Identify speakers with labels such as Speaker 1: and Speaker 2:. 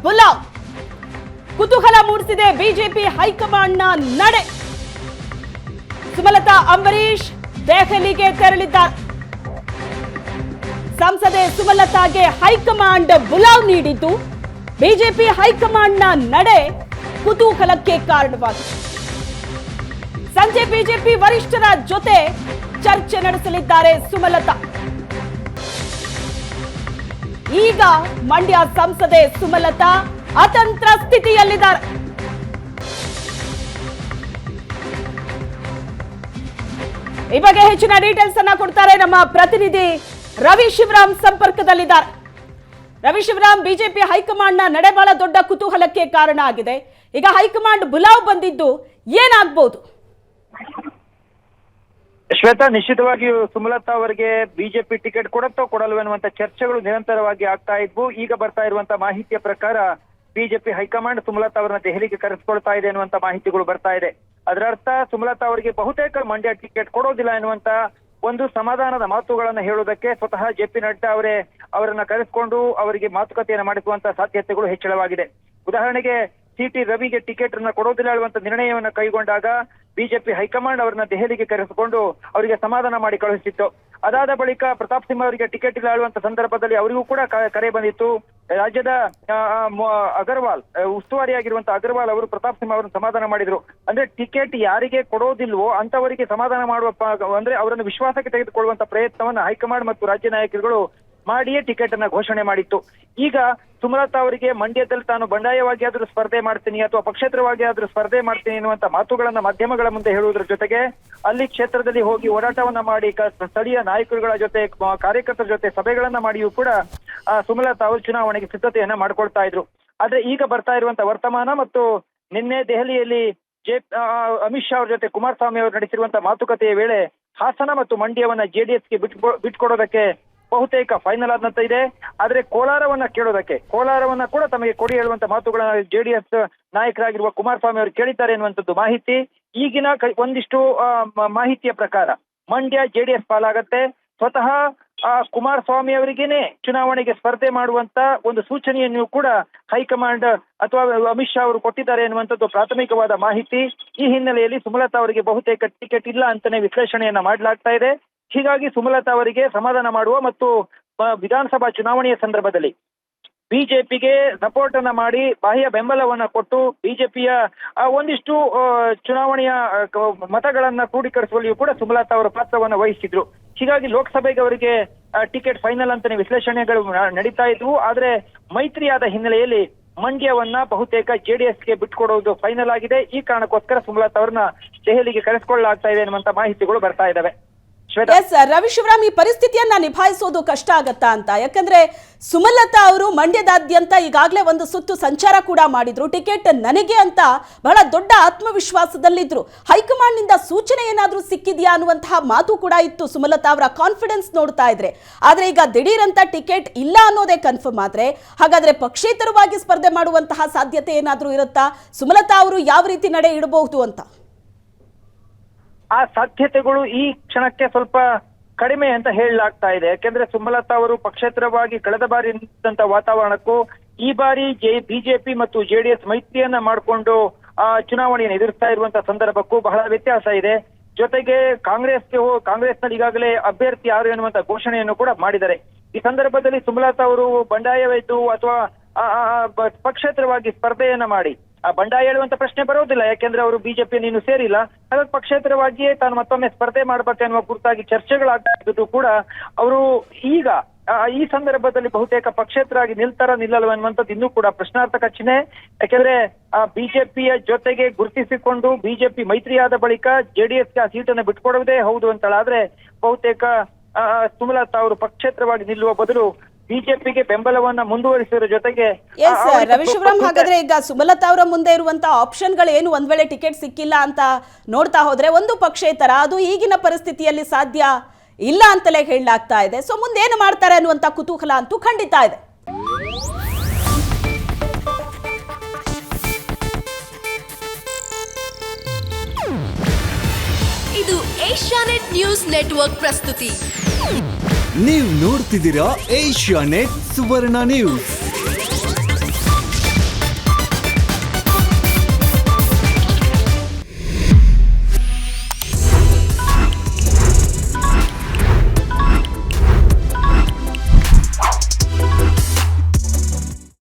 Speaker 1: ಬುಲಾವ್. ಕುತೂಹಲ ಮೂಡಿಸಿದೆ ಬಿಜೆಪಿ ಹೈಕಮಾಂಡ್ನ ನಡೆ. ಸುಮಲತಾ ಅಂಬರೀಶ್ ದೆಹಲಿಗೆ ತೆರಳಿದ್ದಾರೆ. ಸಂಸದೆ ಸುಮಲತಾಗೆ ಹೈಕಮಾಂಡ್ ಬುಲಾವ್ ನೀಡಿದ್ದು ಬಿಜೆಪಿ ಹೈಕಮಾಂಡ್ನ ನಡೆ ಕುತೂಹಲಕ್ಕೆ ಕಾರಣವಾಗಿದೆ. ಸಂಜೆ ಬಿಜೆಪಿ ವರಿಷ್ಠರ ಜೊತೆ ಚರ್ಚೆ ನಡೆಸಲಿದ್ದಾರೆ ಸುಮಲತಾ. ಈಗ ಮಂಡ್ಯ ಸಂಸದೆ ಸುಮಲತಾ ಅತಂತ್ರ ಸ್ಥಿತಿಯಲ್ಲಿದ್ದಾರೆ. ಈ ಬಗ್ಗೆ ಹೆಚ್ಚಿನ ಡೀಟೇಲ್ಸ್ ಅನ್ನ ಕೊಡ್ತಾರೆ ನಮ್ಮ ಪ್ರತಿನಿಧಿ ರವಿ ಶಿವರಾಮ್ ಸಂಪರ್ಕದಲ್ಲಿದ್ದಾರೆ. ರವಿ ಶಿವರಾಮ್, ಬಿಜೆಪಿ ಹೈಕಮಾಂಡ್ನ ನಡೆ ಬಹಳ ದೊಡ್ಡ ಕುತೂಹಲಕ್ಕೆ ಕಾರಣ ಆಗಿದೆ. ಈಗ ಹೈಕಮಾಂಡ್ ಬುಲಾವ್ ಬಂದಿದ್ದು ಏನಾಗಬಹುದು?
Speaker 2: ಶ್ವೇತಾ, ನಿಶ್ಚಿತವಾಗಿಯೂ ಸುಮಲತಾ ಅವರಿಗೆ ಬಿಜೆಪಿ ಟಿಕೆಟ್ ಕೊಡುತ್ತೋ ಕೊಡಲ್ವೋ ಎನ್ನುವಂತ ಚರ್ಚೆಗಳು ನಿರಂತರವಾಗಿ ಆಗ್ತಾ ಇದ್ವು. ಈಗ ಬರ್ತಾ ಇರುವಂತಹ ಮಾಹಿತಿಯ ಪ್ರಕಾರ ಬಿಜೆಪಿ ಹೈಕಮಾಂಡ್ ಸುಮಲತಾ ಅವರನ್ನ ದೆಹಲಿಗೆ ಕರೆಸಿಕೊಳ್ತಾ ಇದೆ ಎನ್ನುವಂತ ಮಾಹಿತಿಗಳು ಬರ್ತಾ ಇದೆ. ಅದರ ಅರ್ಥ ಸುಮಲತಾ ಅವರಿಗೆ ಬಹುತೇಕ ಮಂಡ್ಯ ಟಿಕೆಟ್ ಕೊಡೋದಿಲ್ಲ ಎನ್ನುವಂತ ಒಂದು ಸಮಾಧಾನದ ಮಾತುಗಳನ್ನ ಹೇಳುವುದಕ್ಕೆ ಸ್ವತಃ ಜೆ.ಪಿ. ನಡ್ಡಾ ಅವರನ್ನ ಕರೆಸಿಕೊಂಡು ಅವರಿಗೆ ಮಾತುಕತೆಯನ್ನು ಮಾಡಿಸುವಂತ ಸಾಧ್ಯತೆಗಳು ಹೆಚ್ಚಳವಾಗಿದೆ. ಉದಾಹರಣೆಗೆ ಸಿ.ಟಿ. ರವಿಗೆ ಟಿಕೆಟ್ ಅನ್ನ ಕೊಡೋದಿಲ್ಲ ಹೇಳುವಂತ ನಿರ್ಣಯವನ್ನ ಕೈಗೊಂಡಾಗ ಬಿಜೆಪಿ ಹೈಕಮಾಂಡ್ ಅವರನ್ನ ದೆಹಲಿಗೆ ಕರೆಸಿಕೊಂಡು ಅವರಿಗೆ ಸಮಾಧಾನ ಮಾಡಿ ಕಳುಹಿಸಿತ್ತು. ಅದಾದ ಬಳಿಕ ಪ್ರತಾಪ್ ಸಿಂಹ ಅವರಿಗೆ ಟಿಕೆಟ್ ಇಲ್ಲ ಹೇಳುವಂತ ಸಂದರ್ಭದಲ್ಲಿ ಅವರಿಗೂ ಕೂಡ ಕರೆ ಬಂದಿತ್ತು. ರಾಜ್ಯದ ಅಗರ್ವಾಲ್, ಉಸ್ತುವಾರಿಯಾಗಿರುವಂತಹ ಅಗರ್ವಾಲ್ ಅವರು ಪ್ರತಾಪ್ ಸಿಂಹ ಅವರನ್ನು ಸಮಾಧಾನ ಮಾಡಿದ್ರು. ಅಂದ್ರೆ ಟಿಕೆಟ್ ಯಾರಿಗೆ ಕೊಡೋದಿಲ್ವೋ ಅಂತವರಿಗೆ ಸಮಾಧಾನ ಮಾಡುವ ಅಂದ್ರೆ ಅವರನ್ನು ವಿಶ್ವಾಸಕ್ಕೆ ತೆಗೆದುಕೊಳ್ಳುವಂತ ಪ್ರಯತ್ನವನ್ನ ಹೈಕಮಾಂಡ್ ಮತ್ತು ರಾಜ್ಯ ನಾಯಕರುಗಳು ಮಾಡಿಯೇ ಟಿಕೆಟ್ ಅನ್ನ ಘೋಷಣೆ ಮಾಡಿತ್ತು. ಈಗ ಸುಮಲತಾ ಅವರಿಗೆ ಮಂಡ್ಯದಲ್ಲಿ ತಾನು ಬಂಡಾಯವಾಗಿ ಆದ್ರೂ ಸ್ಪರ್ಧೆ ಮಾಡ್ತೀನಿ ಅಥವಾ ಪಕ್ಷೇತರವಾಗಿ ಆದ್ರೂ ಸ್ಪರ್ಧೆ ಮಾಡ್ತೀನಿ ಎನ್ನುವಂತ ಮಾತುಗಳನ್ನ ಮಾಧ್ಯಮಗಳ ಮುಂದೆ ಹೇಳುವುದರ ಜೊತೆಗೆ ಅಲ್ಲಿ ಕ್ಷೇತ್ರದಲ್ಲಿ ಹೋಗಿ ಓಡಾಟವನ್ನ ಮಾಡಿ ಸ್ಥಳೀಯ ನಾಯಕರುಗಳ ಜೊತೆ ಕಾರ್ಯಕರ್ತರ ಜೊತೆ ಸಭೆಗಳನ್ನ ಮಾಡಿಯೂ ಕೂಡ ಸುಮಲತಾ ಅವರು ಚುನಾವಣೆಗೆ ಸಿದ್ಧತೆಯನ್ನ ಮಾಡ್ಕೊಳ್ತಾ ಇದ್ರು. ಆದ್ರೆ ಈಗ ಬರ್ತಾ ಇರುವಂತ ವರ್ತಮಾನ ಮತ್ತು ನಿನ್ನೆ ದೆಹಲಿಯಲ್ಲಿ ಅಮಿತ್ ಶಾ ಅವರ ಜೊತೆ ಕುಮಾರಸ್ವಾಮಿ ಅವರು ನಡೆಸಿರುವಂತ ಮಾತುಕತೆಯ ವೇಳೆ ಹಾಸನ ಮತ್ತು ಮಂಡ್ಯವನ್ನ ಜೆಡಿಎಸ್ಗೆ ಬಿಟ್ಕೊಡೋದಕ್ಕೆ ಬಹುತೇಕ ಫೈನಲ್ ಆದಂತ ಇದೆ. ಆದ್ರೆ ಕೋಲಾರವನ್ನ ಕೂಡ ತಮಗೆ ಕೊಡಿ ಹೇಳುವಂತ ಮಾತುಗಳನ್ನ ಜೆಡಿಎಸ್ ನಾಯಕರಾಗಿರುವ ಕುಮಾರಸ್ವಾಮಿ ಅವರು ಕೇಳಿದ್ದಾರೆ ಎನ್ನುವಂಥದ್ದು ಮಾಹಿತಿ. ಈಗಿನ ಒಂದಿಷ್ಟು ಮಾಹಿತಿಯ ಪ್ರಕಾರ ಮಂಡ್ಯ ಜೆಡಿಎಸ್ ಪಾಲಾಗತ್ತೆ. ಸ್ವತಃ ಕುಮಾರಸ್ವಾಮಿ ಅವರಿಗೇನೆ ಚುನಾವಣೆಗೆ ಸ್ಪರ್ಧೆ ಮಾಡುವಂತ ಒಂದು ಸೂಚನೆಯನ್ನು ಕೂಡ ಹೈಕಮಾಂಡ್ ಅಥವಾ ಅಮಿತ್ ಶಾ ಅವರು ಕೊಟ್ಟಿದ್ದಾರೆ ಎನ್ನುವಂಥದ್ದು ಪ್ರಾಥಮಿಕವಾದ ಮಾಹಿತಿ. ಈ ಹಿನ್ನೆಲೆಯಲ್ಲಿ ಸುಮಲತಾ ಅವರಿಗೆ ಬಹುತೇಕ ಟಿಕೆಟ್ ಇಲ್ಲ ಅಂತಾನೆ ವಿಶ್ಲೇಷಣೆಯನ್ನ ಮಾಡಲಾಗ್ತಾ ಇದೆ. ಹೀಗಾಗಿ ಸುಮಲತಾ ಅವರಿಗೆ ಸಮಾಧಾನ ಮಾಡುವ ಮತ್ತು ವಿಧಾನಸಭಾ ಚುನಾವಣೆಯ ಸಂದರ್ಭದಲ್ಲಿ ಬಿಜೆಪಿಗೆ ಸಪೋರ್ಟ್ ಅನ್ನ ಮಾಡಿ ಬಾಹ್ಯ ಬೆಂಬಲವನ್ನ ಕೊಟ್ಟು ಬಿಜೆಪಿಯ ಒಂದಿಷ್ಟು ಚುನಾವಣೆಯ ಮತಗಳನ್ನ ಕ್ರೋಢೀಕರಿಸುವಲ್ಲಿಯೂ ಕೂಡ ಸುಮಲತಾ ಅವರ ಪಾತ್ರವನ್ನ ವಹಿಸಿದ್ರು. ಹೀಗಾಗಿ ಲೋಕಸಭೆಗೆ ಅವರಿಗೆ ಟಿಕೆಟ್ ಫೈನಲ್ ಅಂತಾನೆ ವಿಶ್ಲೇಷಣೆಗಳು ನಡೀತಾ ಇದ್ವು. ಆದ್ರೆ ಮೈತ್ರಿಯಾದ ಹಿನ್ನೆಲೆಯಲ್ಲಿ ಮಂಡ್ಯವನ್ನ ಬಹುತೇಕ ಜೆಡಿಎಸ್ಗೆ ಬಿಟ್ಕೊಡೋದು ಫೈನಲ್ ಆಗಿದೆ. ಈ ಕಾರಣಕ್ಕೋಸ್ಕರ ಸುಮಲತಾ ಅವರನ್ನ ದೆಹಲಿಗೆ ಕರೆಸಿಕೊಳ್ಳಲಾಗ್ತಾ ಇದೆ ಎನ್ನುವಂತ ಮಾಹಿತಿಗಳು ಬರ್ತಾ ಇದಾವೆ.
Speaker 1: ರವಿ ಶಿವರಾಮ್, ಈ ಪರಿಸ್ಥಿತಿಯನ್ನ ನಿಭಾಯಿಸೋದು ಕಷ್ಟ ಆಗತ್ತಾ ಅಂತ? ಯಾಕಂದ್ರೆ ಸುಮಲತಾ ಅವರು ಮಂಡ್ಯದಾದ್ಯಂತ ಈಗಾಗಲೇ ಒಂದು ಸುತ್ತು ಸಂಚಾರ ಕೂಡ ಮಾಡಿದ್ರು. ಟಿಕೆಟ್ ನನಗೆ ಅಂತ ಬಹಳ ದೊಡ್ಡ ಆತ್ಮವಿಶ್ವಾಸದಲ್ಲಿದ್ರು. ಹೈಕಮಾಂಡ್ ನಿಂದ ಸೂಚನೆ ಏನಾದ್ರೂ ಸಿಕ್ಕಿದ್ಯಾ ಅನ್ನುವಂತಹ ಮಾತು ಕೂಡ ಇತ್ತು ಸುಮಲತಾ ಅವರ ಕಾನ್ಫಿಡೆನ್ಸ್ ನೋಡ್ತಾ ಇದ್ರೆ. ಆದ್ರೆ ಈಗ ದಿಢೀರಂತ ಟಿಕೆಟ್ ಇಲ್ಲ ಅನ್ನೋದೇ ಕನ್ಫರ್ಮ್ ಆದ್ರೆ ಹಾಗಾದ್ರೆ ಪಕ್ಷೇತರವಾಗಿ ಸ್ಪರ್ಧೆ ಮಾಡುವಂತಹ ಸಾಧ್ಯತೆ ಏನಾದ್ರೂ ಇರುತ್ತಾ? ಸುಮಲತಾ ಅವರು ಯಾವ ರೀತಿ ನಡೆ ಇಡಬಹುದು ಅಂತ?
Speaker 2: ಆ ಸಾಧ್ಯತೆಗಳು ಈ ಕ್ಷಣಕ್ಕೆ ಸ್ವಲ್ಪ ಕಡಿಮೆ ಅಂತ ಹೇಳಲಾಗ್ತಾ ಇದೆ. ಯಾಕೆಂದ್ರೆ ಸುಮಲತಾ ಅವರು ಪಕ್ಷೇತರವಾಗಿ ಕಳೆದ ಬಾರಿ ನಿಂತ ವಾತಾವರಣಕ್ಕೂ ಈ ಬಾರಿ ಬಿಜೆಪಿ ಮತ್ತು ಜೆಡಿಎಸ್ ಮೈತ್ರಿಯನ್ನ ಮಾಡಿಕೊಂಡು ಚುನಾವಣೆಯನ್ನು ಎದುರಿಸ್ತಾ ಇರುವಂತಹ ಸಂದರ್ಭಕ್ಕೂ ಬಹಳ ವ್ಯತ್ಯಾಸ ಇದೆ. ಜೊತೆಗೆ ಕಾಂಗ್ರೆಸ್ನಲ್ಲಿ ಈಗಾಗಲೇ ಅಭ್ಯರ್ಥಿ ಯಾರು ಎನ್ನುವಂತ ಘೋಷಣೆಯನ್ನು ಕೂಡ ಮಾಡಿದ್ದಾರೆ. ಈ ಸಂದರ್ಭದಲ್ಲಿ ಸುಮಲತಾ ಅವರು ಬಂಡಾಯವೆದ್ದು ಅಥವಾ ಪಕ್ಷೇತರವಾಗಿ ಸ್ಪರ್ಧೆಯನ್ನ ಮಾಡಿ ಬಂಡಾಯ ಹೇಳುವಂತ ಪ್ರಶ್ನೆ ಬರೋದಿಲ್ಲ. ಯಾಕೆಂದ್ರೆ ಅವರು ಬಿಜೆಪಿಯನ್ನು ಇನ್ನು ಸೇರಿಲ್ಲ. ಹಾಗಾಗಿ ಪಕ್ಷೇತರವಾಗಿಯೇ ತಾನು ಮತ್ತೊಮ್ಮೆ ಸ್ಪರ್ಧೆ ಮಾಡ್ಬೇಕೆನ್ನುವ ಕುರಿತಾಗಿ ಚರ್ಚೆಗಳಾಗ್ತಿದ್ದು ಕೂಡ ಅವರು ಈಗ ಈ ಸಂದರ್ಭದಲ್ಲಿ ಬಹುತೇಕ ಪಕ್ಷೇತರಾಗಿ ನಿಲ್ಲಲ್ವ ಅನ್ನುವಂಥದ್ದು ಇನ್ನೂ ಕೂಡ ಪ್ರಶ್ನಾರ್ಥಕ ಚಿಹ್ನೆ. ಯಾಕೆಂದ್ರೆ ಬಿಜೆಪಿಯ ಜೊತೆಗೆ ಗುರುತಿಸಿಕೊಂಡು ಬಿಜೆಪಿ ಮೈತ್ರಿಯಾದ ಬಳಿಕ ಜೆಡಿಎಸ್ಗೆ ಆ ಸೀಟನ್ನು ಬಿಟ್ಕೊಡುವುದೇ ಹೌದು ಅಂತೇಳಾದ್ರೆ ಬಹುತೇಕ ಸುಮಲತಾ ಅವರು ಪಕ್ಷೇತರವಾಗಿ ನಿಲ್ಲುವ ಬದಲು ಬಿಜೆಪಿಗೆ ಬೆಂಬಲವನ್ನ ಮುಂದುವರಿಸುವ ಜೊತೆಗೆ
Speaker 1: ರವಿ ಶಿವರಾಮ್, ಹಾಗಾದ್ರೆ ಈಗ ಸುಮಲತಾ ಅವರ ಮುಂದೆ ಇರುವಂತಹ ಆಪ್ಷನ್ಗಳು ಏನು? ಒಂದ್ ವೇಳೆ ಟಿಕೆಟ್ ಸಿಕ್ಕಿಲ್ಲ ಅಂತ ನೋಡ್ತಾ ಹೋದ್ರೆ ಒಂದು ಪಕ್ಷೇತರ, ಅದು ಈಗಿನ ಪರಿಸ್ಥಿತಿಯಲ್ಲಿ ಸಾಧ್ಯ ಇಲ್ಲ ಅಂತಲೇ ಹೇಳಲಾಗ್ತಾ ಇದೆ. ಸೊ ಮುಂದೇನು ಮಾಡ್ತಾರೆ ಅನ್ನುವಂತ ಕುತೂಹಲ ಅಂತೂ ಖಂಡಿತ ಇದೆ.
Speaker 3: ಇದು ಏಷ್ಯಾನೆಟ್ ನ್ಯೂಸ್ ನೆಟ್ವರ್ಕ್ ಪ್ರಸ್ತುತಿ.
Speaker 4: ನೀವು ನೋಡ್ತಿದ್ದೀರಾ ಏಷ್ಯಾನೆಟ್ ಸುವರ್ಣ ನ್ಯೂಸ್.